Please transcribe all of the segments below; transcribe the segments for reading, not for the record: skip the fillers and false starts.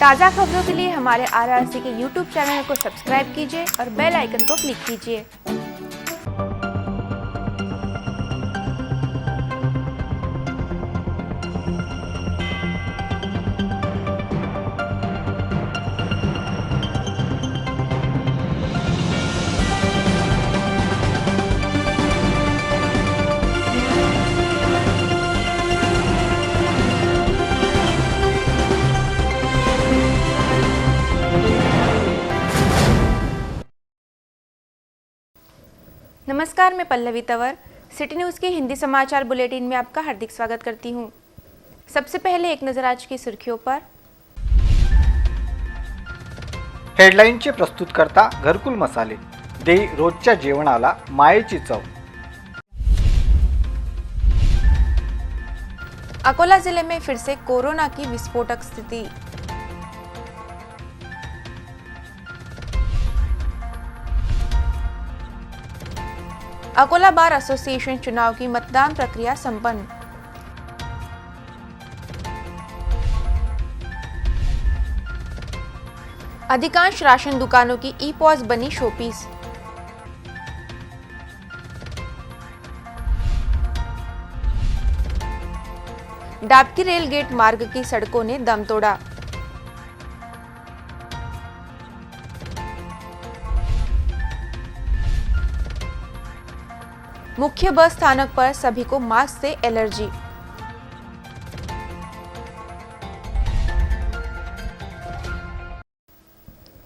ताज़ा खबरों के लिए हमारे आरआरसी के यूट्यूब चैनल को सब्सक्राइब कीजिए और बेल आइकन को क्लिक कीजिए। नमस्कार, मैं पल्लवी तंवर सिटी न्यूज़ के हिंदी समाचार बुलेटिन में आपका हार्दिक स्वागत करती हूं। सबसे पहले एक नजर आज की सुर्खियों पर। हेडलाईनचे प्रस्तुतकर्ता घरकुल मसाले देई रोजच्या जेवणाला मायेची चव। अकोला जिले में फिर से कोरोना की विस्फोटक स्थिति। अकोला बार एसोसिएशन चुनाव की मतदान प्रक्रिया संपन्न। अधिकांश राशन दुकानों की ई पॉस बनी शोपीस। डाबकी रेल गेट मार्ग की सड़कों ने दम तोड़ा। मुख्य बस स्थानक पर सभी को मास्क से एलर्जी।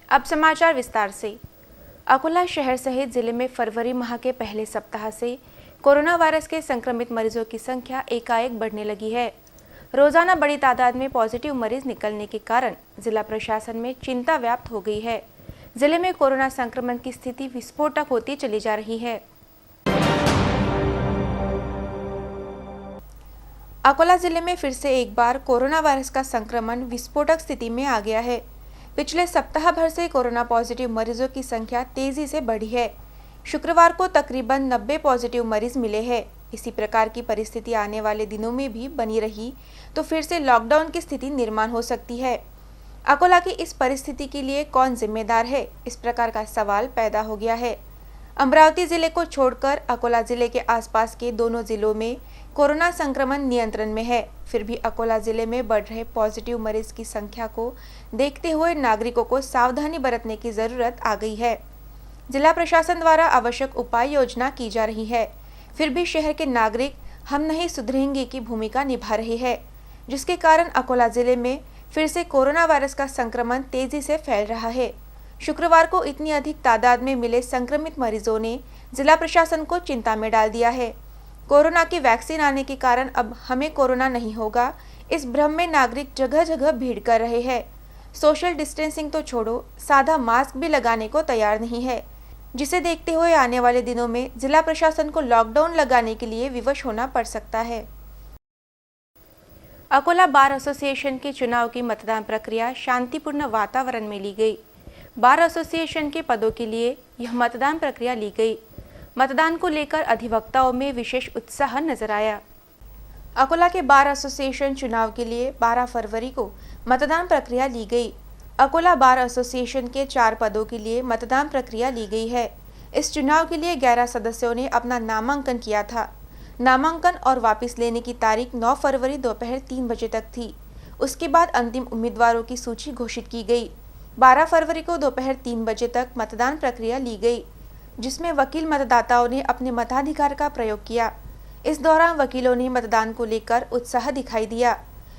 अब समाचार विस्तार से। अकोला शहर सहित जिले में फरवरी माह के पहले सप्ताह से कोरोना वायरस के संक्रमित मरीजों की संख्या एकाएक बढ़ने लगी है। रोजाना बड़ी तादाद में पॉजिटिव मरीज निकलने के कारण जिला प्रशासन में चिंता व्याप्त हो गई है। जिले में कोरोना संक्रमण की स्थिति विस्फोटक होती चली जा रही है। अकोला जिले में फिर से एक बार कोरोना वायरस का संक्रमण विस्फोटक स्थिति में आ गया है। पिछले सप्ताह भर से कोरोना पॉजिटिव मरीजों की संख्या तेजी से बढ़ी है। शुक्रवार को तकरीबन 90 पॉजिटिव मरीज मिले हैं। इसी प्रकार की परिस्थिति आने वाले दिनों में भी बनी रही तो फिर से लॉकडाउन की स्थिति निर्माण हो सकती है। अकोला की इस परिस्थिति के लिए कौन जिम्मेदार है, इस प्रकार का सवाल पैदा हो गया है। अमरावती जिले को छोड़कर अकोला जिले के आसपास के दोनों जिलों में कोरोना संक्रमण नियंत्रण में है। फिर भी अकोला जिले में बढ़ रहे पॉजिटिव मरीज की संख्या को देखते हुए नागरिकों को सावधानी बरतने की जरूरत आ गई है। जिला प्रशासन द्वारा आवश्यक उपाय योजना की जा रही है। फिर भी शहर के नागरिक हम नहीं सुधरेंगे की भूमिका निभा रहे हैं, जिसके कारण अकोला जिले में फिर से कोरोना वायरस का संक्रमण तेजी से फैल रहा है। शुक्रवार को इतनी अधिक तादाद में मिले संक्रमित मरीजों ने जिला प्रशासन को चिंता में डाल दिया है। कोरोना की वैक्सीन आने के कारण अब हमें कोरोना नहीं होगा, इस भ्रम में नागरिक जगह जगह भीड़ कर रहे हैं। सोशल डिस्टेंसिंग तो छोड़ो, सादा मास्क भी लगाने को तैयार नहीं है, जिसे देखते हुए आने वाले दिनों में जिला प्रशासन को लॉकडाउन लगाने के लिए विवश होना पड़ सकता है। अकोला बार एसोसिएशन के चुनाव की मतदान प्रक्रिया शांतिपूर्ण वातावरण में ली गई। बार एसोसिएशन के पदों के लिए यह मतदान प्रक्रिया ली गई। मतदान को लेकर अधिवक्ताओं में विशेष उत्साह नजर आया। अकोला के बार एसोसिएशन चुनाव के लिए 12 फरवरी को मतदान प्रक्रिया ली गई। अकोला बार एसोसिएशन के 4 पदों के लिए मतदान प्रक्रिया ली गई है। इस चुनाव के लिए 11 सदस्यों ने अपना नामांकन किया था। नामांकन और वापस लेने की तारीख 9 फरवरी दोपहर 3 बजे तक थी। उसके बाद अंतिम उम्मीदवारों की सूची घोषित की गई। 12 फरवरी को दोपहर 3 बजे तक मतदान प्रक्रिया ली गई, जिसमें वकील मतदाताओं ने अपने मताधिकार का प्रयोग किया। इस दौरान वकीलों ने मतदान को लेकर उत्साह दिखाई दिया।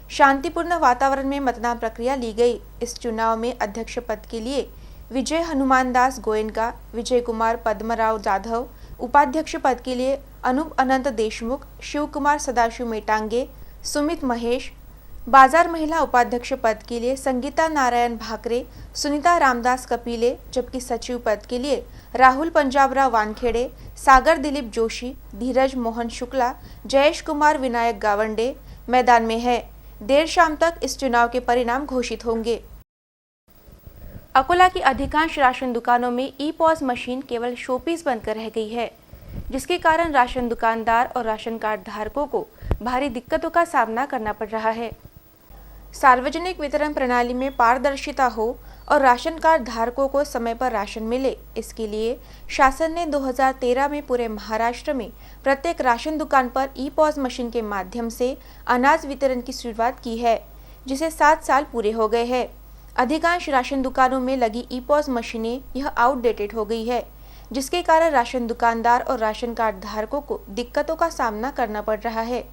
शांतिपूर्ण वातावरण में मतदान प्रक्रिया ली गई। इस चुनाव में अध्यक्ष पद के लिए विजय हनुमान दास गोयनका, विजय कुमार पद्मराव जाधव, उपाध्यक्ष पद के लिए अनूप अनंत देशमुख, शिव कुमार सदाशिव मेटांगे, सुमित महेश, बाजार महिला उपाध्यक्ष पद के लिए संगीता नारायण भाकरे, सुनीता रामदास कपिले, जबकि सचिव पद के लिए राहुल पंजाबराव वानखेड़े, सागर दिलीप जोशी, धीरज मोहन शुक्ला, जयेश कुमार विनायक गावंडे मैदान में है। देर शाम तक इस चुनाव के परिणाम घोषित होंगे। अकोला की अधिकांश राशन दुकानों में ई पॉस मशीन केवल शोपीस बनकर रह गई है, जिसके कारण राशन दुकानदार और राशन कार्ड धारकों को भारी दिक्कतों का सामना करना पड़ रहा है। सार्वजनिक वितरण प्रणाली में पारदर्शिता हो और राशन कार्ड धारकों को समय पर राशन मिले, इसके लिए शासन ने 2013 में पूरे महाराष्ट्र में प्रत्येक राशन दुकान पर ई-पॉस मशीन के माध्यम से अनाज वितरण की शुरुआत की है, जिसे 7 साल पूरे हो गए हैं। अधिकांश राशन दुकानों में लगी ई-पॉस मशीनें यह आउटडेटेड हो गई है, जिसके कारण राशन दुकानदार और राशन कार्ड धारकों को दिक्कतों का सामना करना पड़ रहा है।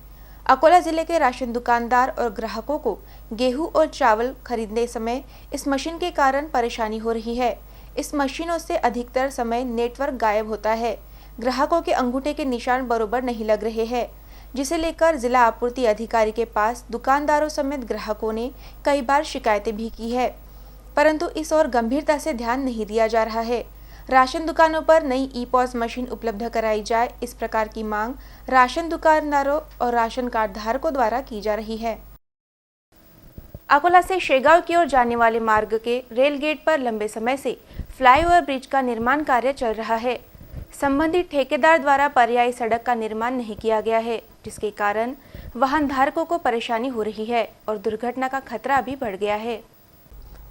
अकोला जिले के राशन दुकानदार और ग्राहकों को गेहूं और चावल खरीदने समय इस मशीन के कारण परेशानी हो रही है। इस मशीनों से अधिकतर समय नेटवर्क गायब होता है, ग्राहकों के अंगूठे के निशान बरोबर नहीं लग रहे हैं, जिसे लेकर जिला आपूर्ति अधिकारी के पास दुकानदारों समेत ग्राहकों ने कई बार शिकायतें भी की है, परंतु इस ओर गंभीरता से ध्यान नहीं दिया जा रहा है। राशन दुकानों पर नई ई-पॉस मशीन उपलब्ध कराई जाए, इस प्रकार की मांग राशन दुकानदारों और राशन कार्ड धारकों द्वारा की जा रही है। अकोला से शेगांव की ओर जाने वाले मार्ग के रेल गेट पर लंबे समय से फ्लाईओवर ब्रिज का निर्माण कार्य चल रहा है। संबंधित ठेकेदार द्वारा पर्यायी सड़क का निर्माण नहीं किया गया है, जिसके कारण वाहन धारकों को परेशानी हो रही है और दुर्घटना का खतरा भी बढ़ गया है।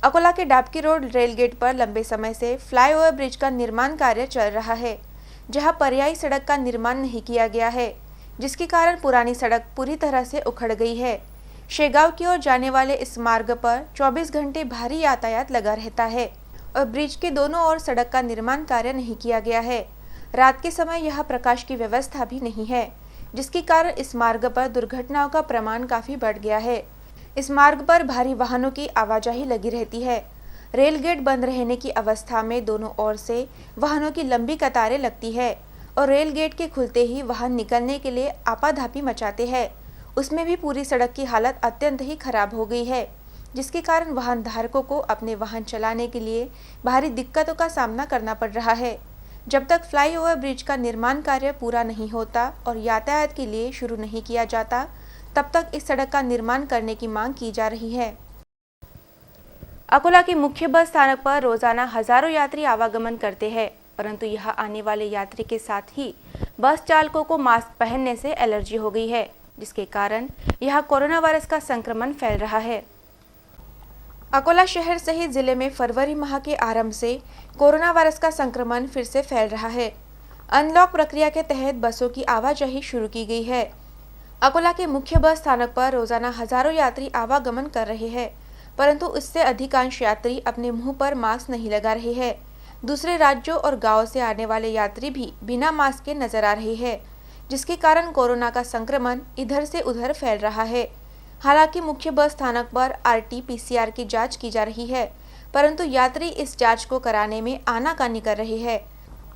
अकोला के डाबकी रोड रेल गेट पर लंबे समय से फ्लाईओवर ब्रिज का निर्माण कार्य चल रहा है, जहां पर्यायी सड़क का निर्माण नहीं किया गया है, जिसके कारण पुरानी सड़क पूरी तरह से उखड़ गई है। शेगांव की ओर जाने वाले इस मार्ग पर 24 घंटे भारी यातायात लगा रहता है और ब्रिज के दोनों ओर सड़क का निर्माण कार्य नहीं किया गया है। रात के समय यहाँ प्रकाश की व्यवस्था भी नहीं है, जिसके कारण इस मार्ग पर दुर्घटनाओं का प्रमाण काफी बढ़ गया है। इस मार्ग पर भारी वाहनों की आवाजाही लगी रहती है। रेल गेट बंद रहने की अवस्था में दोनों ओर से वाहनों की लंबी कतारें लगती है और रेल गेट के खुलते ही वाहन निकलने के लिए आपाधापी मचाते हैं। उसमें भी पूरी सड़क की हालत अत्यंत ही खराब हो गई है, जिसके कारण वाहन धारकों को अपने वाहन चलाने के लिए भारी दिक्कतों का सामना करना पड़ रहा है। जब तक फ्लाईओवर ब्रिज का निर्माण कार्य पूरा नहीं होता और यातायात के लिए शुरू नहीं किया जाता, तब तक इस सड़क का निर्माण करने की मांग की जा रही है। अकोला के मुख्य बस स्थानक पर रोजाना हजारों यात्री आवागमन करते हैं, परंतु यहाँ आने वाले यात्री के साथ ही बस चालकों को मास्क पहनने से एलर्जी हो गई है, जिसके कारण यहाँ कोरोना वायरस का संक्रमण फैल रहा है। अकोला शहर सहित जिले में फरवरी माह के आरंभ से कोरोना वायरस का संक्रमण फिर से फैल रहा है। अनलॉक प्रक्रिया के तहत बसों की आवाजाही शुरू की गई है। अकोला के मुख्य बस स्थानक पर रोजाना हजारों यात्री आवागमन कर रहे हैं, परंतु इससे अधिकांश यात्री अपने मुंह पर मास्क नहीं लगा रहे हैं। दूसरे राज्यों और गांवों से आने वाले यात्री भी बिना मास्क के नजर आ रहे हैं, जिसके कारण कोरोना का संक्रमण इधर से उधर फैल रहा है। हालांकि मुख्य बस स्थानक पर RT-PCR की जांच की जा रही है, परंतु यात्री इस जांच को कराने में आनाकानी कर रहे हैं।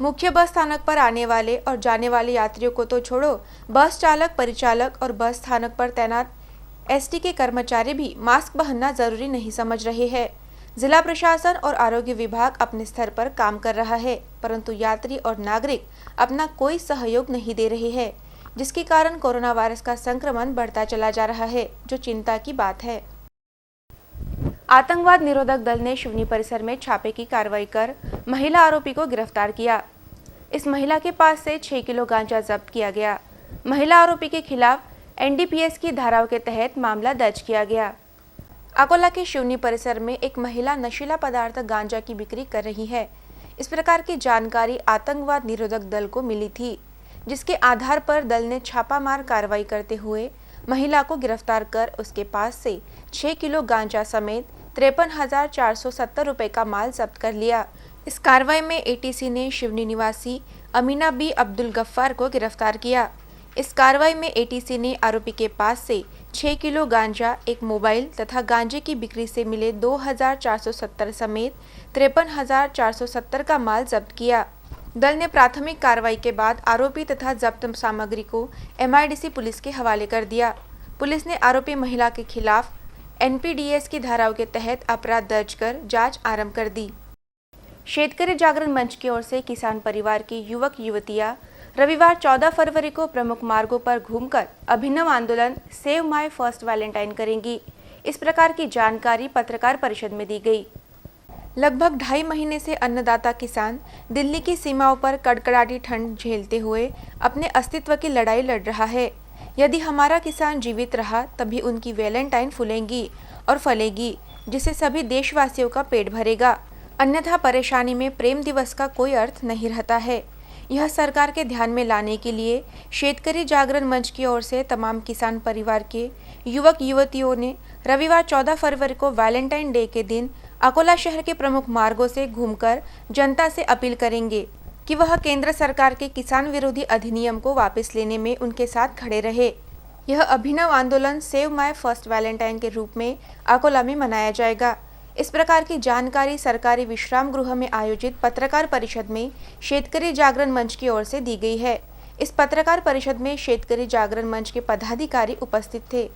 मुख्य बस स्थानक पर आने वाले और जाने वाले यात्रियों को तो छोड़ो, बस चालक, परिचालक और बस स्थानक पर तैनात ST के कर्मचारी भी मास्क पहनना जरूरी नहीं समझ रहे हैं। जिला प्रशासन और आरोग्य विभाग अपने स्तर पर काम कर रहा है, परंतु यात्री और नागरिक अपना कोई सहयोग नहीं दे रहे हैं, जिसके कारण कोरोना वायरस का संक्रमण बढ़ता चला जा रहा है, जो चिंता की बात है। आतंकवाद निरोधक दल ने शिवनी परिसर में छापे की कार्रवाई कर महिला आरोपी को गिरफ्तार किया। इस महिला के पास से 6 किलो गांजा जब्त किया गया। महिला आरोपी के खिलाफ NDPS की धाराओं के तहत मामला दर्ज किया गया। अकोला के शिवनी परिसर में एक महिला नशीला पदार्थ गांजा की बिक्री कर रही है। इस प्रकार की जानकारी आतंकवाद निरोधक दल को मिली थी, जिसके आधार पर दल ने छापामार कार्रवाई करते हुए महिला को गिरफ्तार कर उसके पास से 6 किलो गांजा समेत 53,470 रुपए का माल जब्त कर लिया। इस कार्रवाई में ATC ने शिवनी निवासी अमीना बी अब्दुल गफ्फार को गिरफ्तार किया। इस कार्रवाई में ATC ने आरोपी के पास से 6 किलो गांजा, एक मोबाइल तथा गांजे की बिक्री से मिले 2,470 समेत 53,470 का माल जब्त किया। दल ने प्राथमिक कार्रवाई के बाद आरोपी तथा जब्त सामग्री को MIDC पुलिस के हवाले कर दिया। पुलिस ने आरोपी महिला के खिलाफ NPDS की धाराओं के तहत अपराध दर्ज कर जांच आरंभ कर दी। शेतकरी जागरण मंच की ओर से किसान परिवार की युवक युवतियां रविवार 14 फरवरी को प्रमुख मार्गों पर घूमकर अभिनव आंदोलन सेव माय फर्स्ट वैलेंटाइन करेंगी। इस प्रकार की जानकारी पत्रकार परिषद में दी गई। लगभग 2.5 महीने से अन्नदाता किसान दिल्ली की सीमाओं पर कड़कड़ाती ठंड झेलते हुए अपने अस्तित्व की लड़ाई लड़ रहा है। यदि हमारा किसान जीवित रहा तभी उनकी वैलेंटाइन फूलेंगी और फलेगी, जिससे सभी देशवासियों का पेट भरेगा। अन्यथा परेशानी में प्रेम दिवस का कोई अर्थ नहीं रहता है। यह सरकार के ध्यान में लाने के लिए शेतकरी जागरण मंच की ओर से तमाम किसान परिवार के युवक युवतियों ने रविवार 14 फरवरी को वैलेंटाइन डे के दिन अकोला शहर के प्रमुख मार्गों से घूमकर जनता से अपील करेंगे कि वह केंद्र सरकार के किसान विरोधी अधिनियम को वापस लेने में उनके साथ खड़े रहे। यह अभिनव आंदोलन सेव माय फर्स्ट वैलेंटाइन के रूप में अकोला में मनाया जाएगा। इस प्रकार की जानकारी सरकारी विश्राम गृह में आयोजित पत्रकार परिषद में शेतकरी जागरण मंच की ओर से दी गई है। इस पत्रकार परिषद में शेतकरी जागरण मंच के पदाधिकारी उपस्थित थे।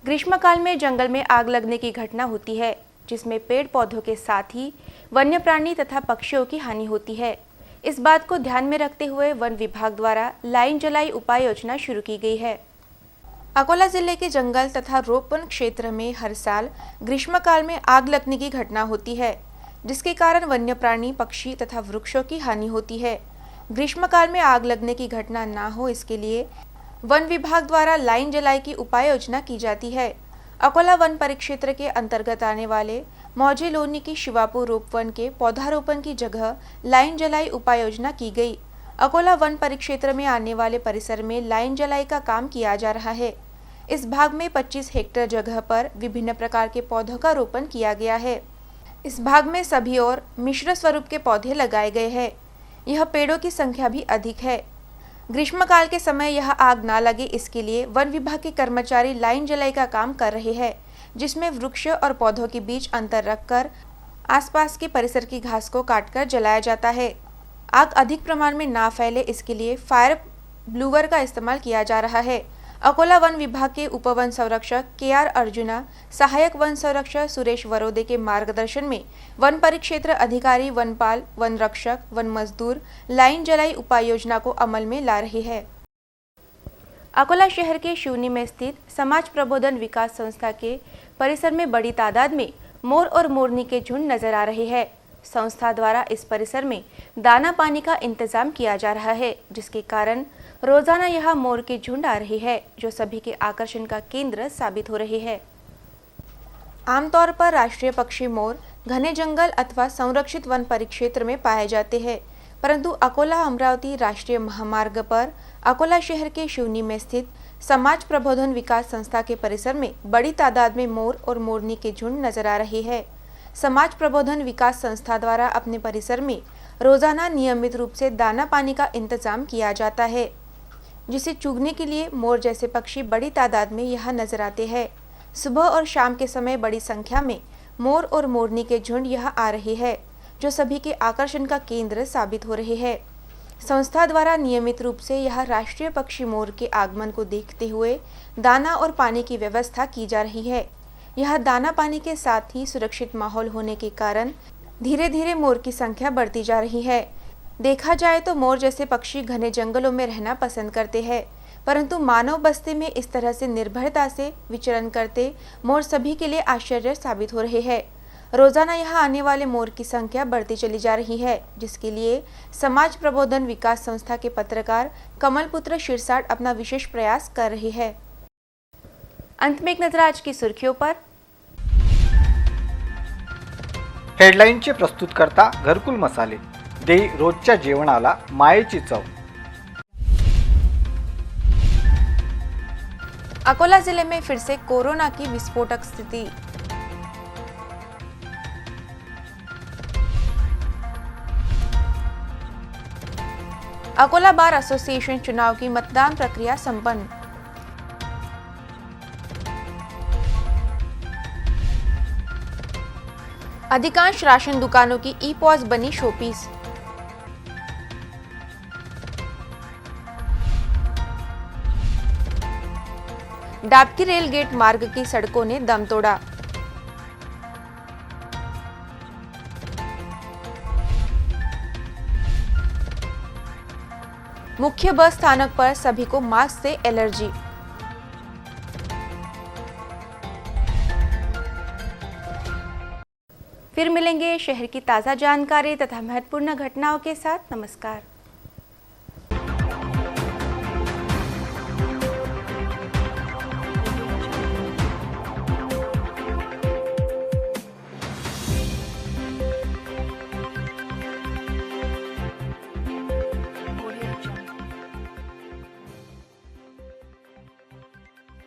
ग्रीष्मकाल में जंगल में आग लगने की घटना होती है, जिसमें पेड़ पौधों के साथ ही वन्य प्राणी तथा पक्षियों की हानि होती है। इस बात को ध्यान में रखते हुए वन विभाग द्वारा लाइन जलाई उपाय योजना शुरू की गई है। अकोला जिले के जंगल तथा रोपवन क्षेत्र में हर साल ग्रीष्मकाल में आग लगने की घटना होती है, जिसके कारण वन्य प्राणी, पक्षी तथा वृक्षों की हानि होती है। ग्रीष्मकाल में आग लगने की घटना न हो, इसके लिए वन विभाग द्वारा लाइन जलाई की उपाय योजना की जाती है। अकोला वन परिक्षेत्र के अंतर्गत आने वाले मौजे लोनी की शिवापुर रोपवन के पौधारोपण की जगह लाइन जलाई उपाय योजना की गई। अकोला वन परिक्षेत्र में आने वाले परिसर में लाइन जलाई का काम किया जा रहा है। इस भाग में 25 हेक्टेयर जगह पर विभिन्न प्रकार के पौधों का रोपण किया गया है। इस भाग में सभी और मिश्र स्वरूप के पौधे लगाए गए हैं। यह पेड़ों की संख्या भी अधिक है। ग्रीष्मकाल के समय यह आग ना लगे, इसके लिए वन विभाग के कर्मचारी लाइन जलाई का काम कर रहे हैं, जिसमें वृक्ष और पौधों के बीच अंतर रखकर आसपास के परिसर की घास को काटकर जलाया जाता है। आग अधिक प्रमाण में ना फैले, इसके लिए फायर ब्लूवर का इस्तेमाल किया जा रहा है। अकोला वन विभाग के उप वन संरक्षक KR अर्जुना, सहायक वन संरक्षक सुरेश वरोदे के मार्गदर्शन में वन परिक्षेत्र अधिकारी, वनपाल, वन रक्षक, वन मजदूर लाइन जलाई उपाय योजना को अमल में ला रहे हैं। अकोला शहर के शिवनी में स्थित समाज प्रबोधन विकास संस्था के परिसर में बड़ी तादाद में मोर और मोरनी के झुंड नजर आ रहे हैं। संस्था द्वारा इस परिसर में दाना पानी का इंतजाम किया जा रहा है, जिसके कारण रोजाना यहाँ मोर के झुंड आ रहे हैं, जो सभी के आकर्षण का केंद्र साबित हो रहे हैं। आमतौर पर राष्ट्रीय पक्षी मोर घने जंगल अथवा संरक्षित वन परिक्षेत्र में पाए जाते हैं, परंतु अकोला अमरावती राष्ट्रीय महामार्ग पर अकोला शहर के शिवनी में स्थित समाज प्रबोधन विकास संस्था के परिसर में बड़ी तादाद में मोर और मोरनी के झुंड नजर आ रहे हैं। समाज प्रबोधन विकास संस्था द्वारा अपने परिसर में रोजाना नियमित रूप से दाना पानी का इंतजाम किया जाता है, जिसे चुगने के लिए मोर जैसे पक्षी बड़ी तादाद में यहाँ नजर आते हैं। सुबह और शाम के समय बड़ी संख्या में मोर और मोरनी के झुंड यहाँ आ रहे हैं, जो सभी के आकर्षण का केंद्र साबित हो रहे हैं। संस्था द्वारा नियमित रूप से यहाँ राष्ट्रीय पक्षी मोर के आगमन को देखते हुए दाना और पानी की व्यवस्था की जा रही है। यह दाना पानी के साथ ही सुरक्षित माहौल होने के कारण धीरे धीरे मोर की संख्या बढ़ती जा रही है। देखा जाए तो मोर जैसे पक्षी घने जंगलों में रहना पसंद करते हैं, परंतु मानव बस्ती में इस तरह से निर्भयता से विचरण करते मोर सभी के लिए आश्चर्य साबित हो रहे हैं। रोजाना यहाँ आने वाले मोर की संख्या बढ़ती चली जा रही है, जिसके लिए समाज प्रबोधन विकास संस्था के पत्रकार कमलपुत्र शिरसाट अपना विशेष प्रयास कर रहे हैं। अंत में एक नजर आज की सुर्खियों पर। हेडलाईनचे प्रस्तुतकर्ता घरकुल मसाले देई रोजच्या जेवणाला मायेची चव। अकोला जिले में फिर से कोरोना की विस्फोटक स्थिति। अकोला बार एसोसिएशन चुनाव की मतदान प्रक्रिया संपन्न। अधिकांश राशन दुकानों की ई-पॉस बनी शोपीस। डाबकी रेल गेट मार्ग की सड़कों ने दम तोड़ा। मुख्य बस स्थानक पर सभी को मास्क से एलर्जी। फिर मिलेंगे शहर की ताज़ा जानकारी तथा महत्वपूर्ण घटनाओं के साथ। नमस्कार।